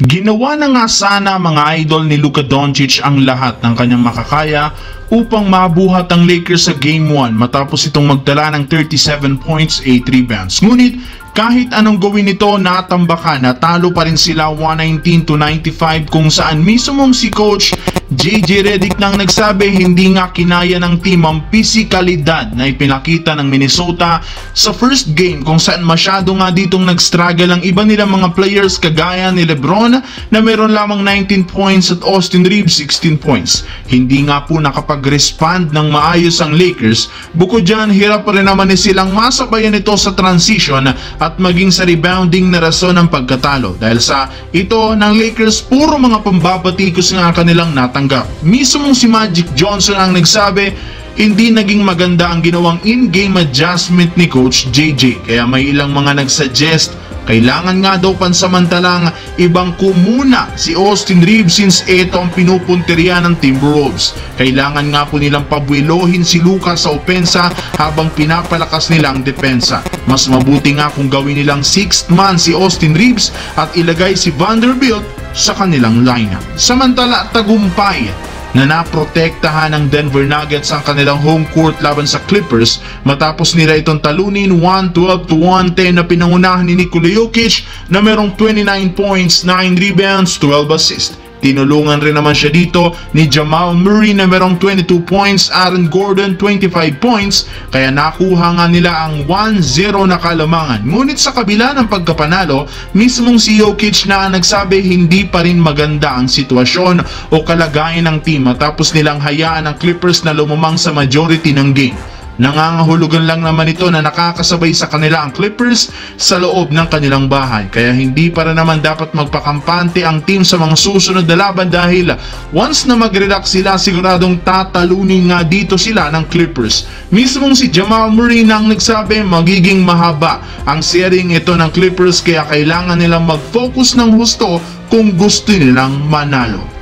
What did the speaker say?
Ginawa na nga sana mga idol ni Luka Doncic ang lahat ng kanyang makakaya upang mabuhat ang Lakers sa Game 1 matapos itong magtala ng 37 points, 8 rebounds. Ngunit kahit anong gawin nito, natambakan, natalo pa rin sila 119-95 kung saan mismong si Coach JJ Redick nang nagsabi hindi nga kinaya ng team ang pisikalidad na ipinakita ng Minnesota sa first game kung saan masyado nga ditong nag-struggle ang iba nilang mga players kagaya ni LeBron na meron lamang 19 points at Austin Reeves 16 points. Hindi nga po nakapag-respond ng maayos ang Lakers. Bukod dyan, hirap pa rin naman silang masabayan ito sa transition at maging sa rebounding na rason ng pagkatalo. Dahil sa ito ng Lakers, puro mga pambabatikos nga kanilang natanggap. Mismong si Magic Johnson ang nagsabi, hindi naging maganda ang ginawang in-game adjustment ni Coach JJ. Kaya may ilang mga nagsuggest, kailangan nga daw pansamantalang ibang kumuna si Austin Reeves since ito ang pinupunteriya ng Timberwolves. Kailangan nga po nilang pabuelohin si Luka sa opensa habang pinapalakas nilang depensa. Mas mabuti nga kung gawin nilang 6th man si Austin Reeves at ilagay si Vanderbilt sa kanilang lineup. Samantala, tagumpay na naprotektahan ng Denver Nuggets ang kanilang home court laban sa Clippers matapos nila itong talunin 112-110 na pinangunahan ni Nikola Jokic na merong 29 points, 9 rebounds, 12 assists. Tinulungan rin naman siya dito ni Jamal Murray na merong 22 points, Aaron Gordon 25 points, kaya nakuha nga nila ang 1-0 na kalamangan. Ngunit sa kabila ng pagkapanalo, mismong si Jokic na nagsabi hindi pa rin maganda ang sitwasyon o kalagayan ng team matapos nilang hayaan ang Clippers na lumamang sa majority ng game. Nangangahulugan lang naman ito na nakakasabay sa kanila ang Clippers sa loob ng kanilang bahay. Kaya hindi para naman dapat magpakampante ang team sa mga susunod na laban dahil once na mag-relax sila, siguradong tatalunin nga dito sila ng Clippers. Mismong si Jamal Murray nang nagsabi magiging mahaba ang seryeng ito ng Clippers kaya kailangan nilang mag-focus ng husto kung gusto nilang manalo.